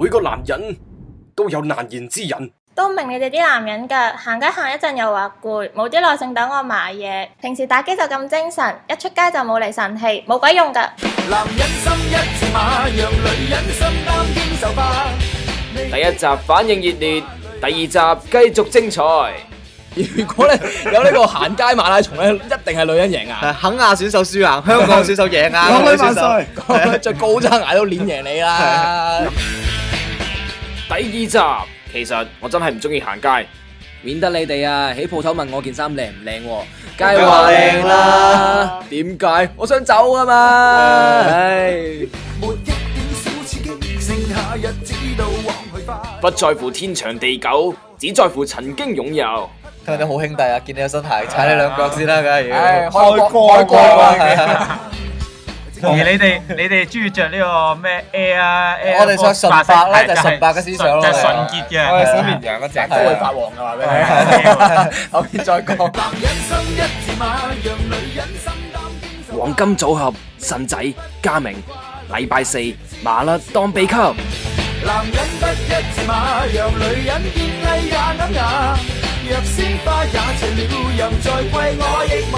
每個男人都有難言之隱。都明你哋啲男人㗎，行街行一陣又話攰，冇啲耐性等我買嘢。平時打機就咁精神，一出街就冇嚟神氣，冇鬼用㗎。男人心一字馬，讓女人心擔經受吧。第一集反應熱烈，第二集繼續精彩。如果咧有呢個行街馬拉松咧，一定係女人贏啊！肯亞選手輸硬，香港選手贏硬，港女萬歲！歲！最高踭鞋都碾贏你啦！第二集其實我真係唔中意行街，免得你哋啊喺鋪頭問我件衫靚唔靚喎，梗係話靚啦。點解？我想走啊嘛！唉，沒一點小刺激，剩下日子都往去花。不在乎天長地久，只在乎曾經擁有。睇你好兄弟啊！見你有新鞋，踩你兩腳先啦，梗係要。開過啊！而你哋中意着呢個咩 Air？我哋着純白啦，就係純白嘅思想咯。就係純潔嘅。我係小綿羊嗰隻，都會發黃㗎話俾你。後邊再講。男人心一字馬，讓女人心擔經受吧。黃金組合腎仔嘉明，禮拜四麻甩當秘笈。男人不一字馬，讓女人堅毅也硬牙。若鮮花也謝了，又再貴我亦無